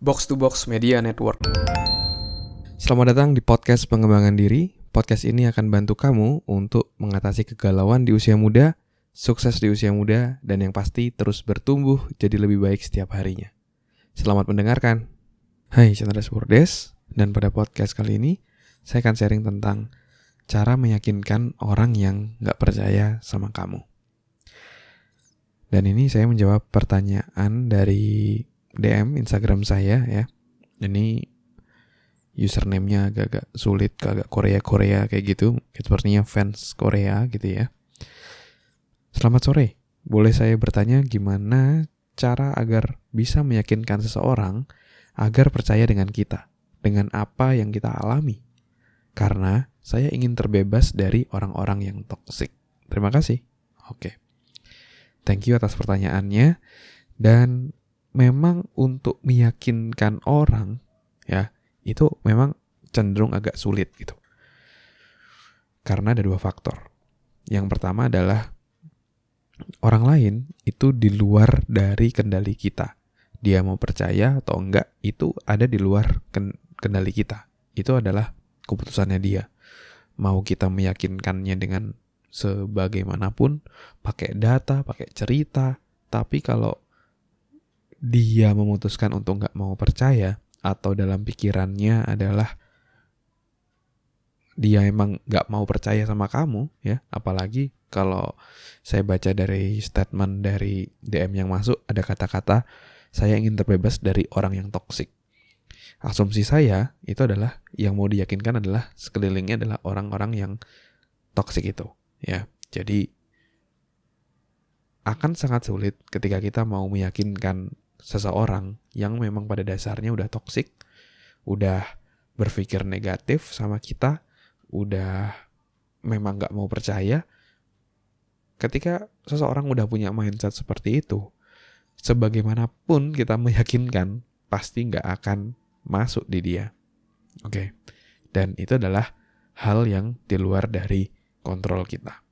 Box to Box Media Network. Selamat datang di podcast pengembangan diri. Podcast ini akan bantu kamu untuk mengatasi kegalauan di usia muda, sukses di usia muda, dan yang pasti terus bertumbuh jadi lebih baik setiap harinya. Selamat mendengarkan. Hai, Chandra Spurdes, dan pada podcast kali ini saya akan sharing tentang cara meyakinkan orang yang gak percaya sama kamu. Dan ini saya menjawab pertanyaan dari DM Instagram saya ya. Ini username-nya agak-agak sulit, agak Korea-Korea kayak gitu. Sepertinya fans Korea gitu ya. Selamat sore. Boleh saya bertanya gimana cara agar bisa meyakinkan seseorang agar percaya dengan kita, dengan apa yang kita alami? Karena saya ingin terbebas dari orang-orang yang toksik. Terima kasih. Oke. Thank you atas pertanyaannya. Dan memang untuk meyakinkan orang ya, itu memang cenderung agak sulit gitu. Karena ada dua faktor. Yang pertama adalah orang lain itu di luar dari kendali kita. Dia mau percaya atau enggak itu ada di luar kendali kita. Itu adalah keputusannya dia. Mau kita meyakinkannya dengan sebagaimanapun, pakai data, pakai cerita, tapi kalau dia memutuskan untuk nggak mau percaya atau dalam pikirannya adalah dia emang nggak mau percaya sama kamu ya, apalagi kalau saya baca dari statement dari DM yang masuk ada kata-kata saya ingin terbebas dari orang yang toksik. Asumsi saya itu adalah yang mau diyakinkan adalah sekelilingnya adalah orang-orang yang toksik itu ya. Jadi akan sangat sulit ketika kita mau meyakinkan seseorang yang memang pada dasarnya udah toksik, udah berpikir negatif sama kita, udah memang gak mau percaya. Ketika seseorang udah punya mindset seperti itu, sebagaimanapun kita meyakinkan, pasti gak akan masuk di dia. Oke. Dan itu adalah hal yang di luar dari kontrol kita.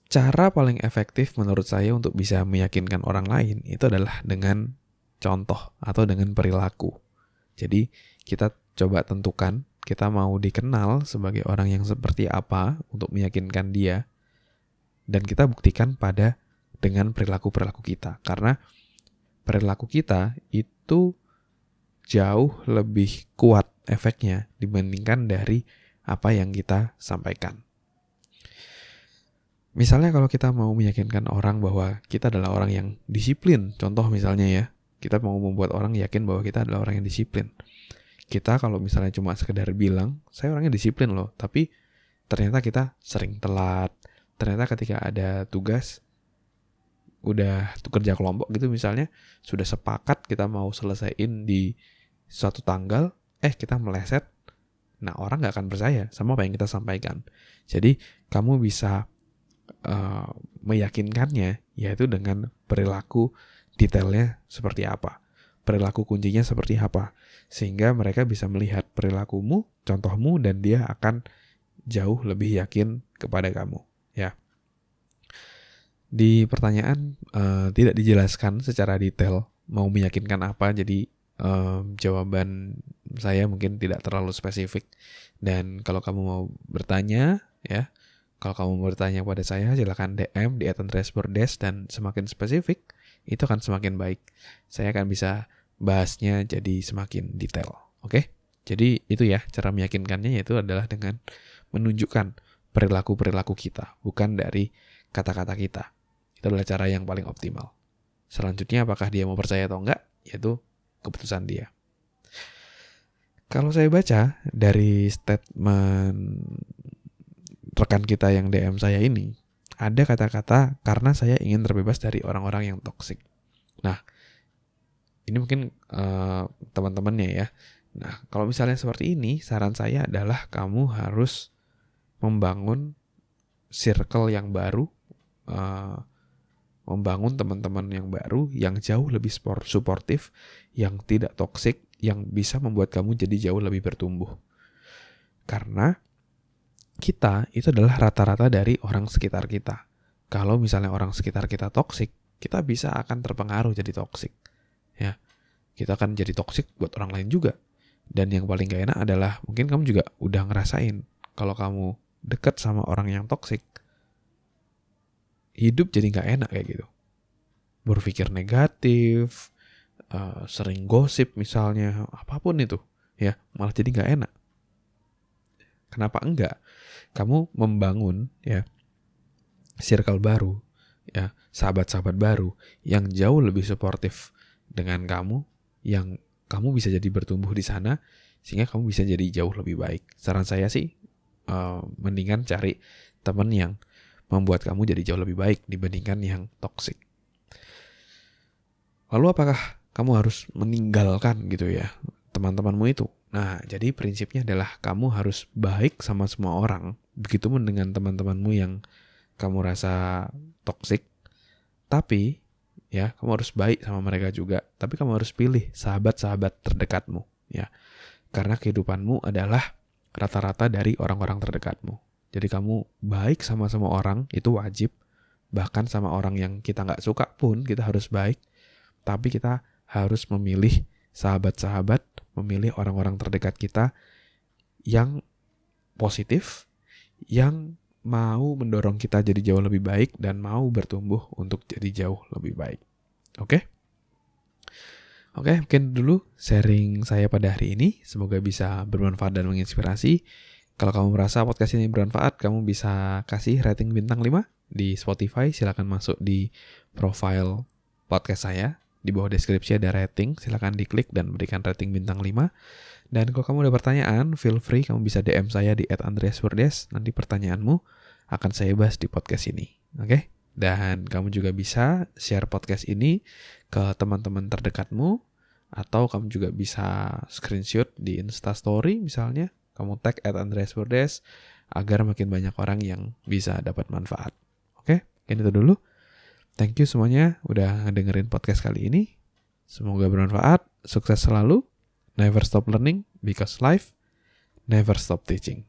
Cara paling efektif menurut saya untuk bisa meyakinkan orang lain itu adalah dengan contoh atau dengan perilaku. Jadi kita coba tentukan kita mau dikenal sebagai orang yang seperti apa untuk meyakinkan dia. Dan kita buktikan dengan perilaku-perilaku kita. Karena perilaku kita itu jauh lebih kuat efeknya dibandingkan dari apa yang kita sampaikan. Misalnya kalau kita mau meyakinkan orang bahwa kita adalah orang yang disiplin, contoh misalnya ya, kita mau membuat orang yakin bahwa kita adalah orang yang disiplin. Kita kalau misalnya cuma sekedar bilang, saya orangnya disiplin loh, tapi ternyata kita sering telat. Ternyata ketika ada tugas, udah kerja kelompok gitu misalnya, sudah sepakat kita mau selesaiin di suatu tanggal, kita meleset. Nah, orang gak akan percaya sama apa yang kita sampaikan. Jadi, kamu bisa meyakinkannya yaitu dengan perilaku detailnya seperti apa, perilaku kuncinya seperti apa, sehingga mereka bisa melihat perilakumu, contohmu, dan dia akan jauh lebih yakin kepada kamu ya. Di pertanyaan tidak dijelaskan secara detail mau meyakinkan apa, jadi jawaban saya mungkin tidak terlalu spesifik. Dan kalau kamu mau bertanya ya, kalau kamu mau bertanya pada saya, silakan DM di @andreasburdes, dan semakin spesifik, itu akan semakin baik. Saya akan bisa bahasnya jadi semakin detail. Oke? Jadi itu ya, cara meyakinkannya yaitu adalah dengan menunjukkan perilaku-perilaku kita, bukan dari kata-kata kita. Itu adalah cara yang paling optimal. Selanjutnya, apakah dia mau percaya atau enggak, yaitu keputusan dia. Kalau saya baca dari statement rekan kita yang DM saya ini, ada kata-kata karena saya ingin terbebas dari orang-orang yang toksik. Nah, ini mungkin teman-temannya ya. Nah, kalau misalnya seperti ini, saran saya adalah kamu harus membangun circle yang baru, membangun teman-teman yang baru, yang jauh lebih suportif, yang tidak toksik, yang bisa membuat kamu jadi jauh lebih bertumbuh. Karena kita itu adalah rata-rata dari orang sekitar kita. Kalau misalnya orang sekitar kita toksik, kita bisa akan terpengaruh jadi toksik. Ya. kita akan jadi toksik buat orang lain juga. Dan yang paling gak enak adalah mungkin kamu juga udah ngerasain kalau kamu deket sama orang yang toksik, hidup jadi gak enak kayak gitu. Berpikir negatif, sering gosip misalnya, apapun itu, ya malah jadi gak enak. Kenapa enggak? Kamu membangun ya circle baru, ya sahabat-sahabat baru yang jauh lebih suportif dengan kamu, yang kamu bisa jadi bertumbuh di sana, sehingga kamu bisa jadi jauh lebih baik. Saran saya sih, mendingan cari teman yang membuat kamu jadi jauh lebih baik dibandingkan yang toksik. Lalu apakah kamu harus meninggalkan gitu ya teman-temanmu itu? Nah, jadi prinsipnya adalah kamu harus baik sama semua orang. Begitupun dengan teman-temanmu yang kamu rasa toksik. Tapi ya, kamu harus baik sama mereka juga. Tapi kamu harus pilih sahabat-sahabat terdekatmu, ya. Karena kehidupanmu adalah rata-rata dari orang-orang terdekatmu. Jadi kamu baik sama semua orang, itu wajib. Bahkan sama orang yang kita nggak suka pun, kita harus baik. Tapi kita harus memilih sahabat-sahabat, memilih orang-orang terdekat kita yang positif, yang mau mendorong kita jadi jauh lebih baik dan mau bertumbuh untuk jadi jauh lebih baik. Oke, mungkin dulu sharing saya pada hari ini. Semoga bisa bermanfaat dan menginspirasi. Kalau kamu merasa podcast ini bermanfaat, kamu bisa kasih rating bintang 5 di Spotify. Silakan masuk di profile podcast saya. Di bawah deskripsi ada rating, silakan diklik dan berikan rating bintang 5. Dan kalau kamu ada pertanyaan, feel free, kamu bisa DM saya di @andreasverdes. Nanti pertanyaanmu akan saya bahas di podcast ini. Oke? Dan kamu juga bisa share podcast ini ke teman-teman terdekatmu, atau kamu juga bisa screenshot di Instastory misalnya. Kamu tag @andreasverdes agar makin banyak orang yang bisa dapat manfaat. Oke? Mungkin itu dulu. Thank you semuanya udah ngedengerin podcast kali ini. Semoga bermanfaat. Sukses selalu. Never stop learning because life never stop teaching.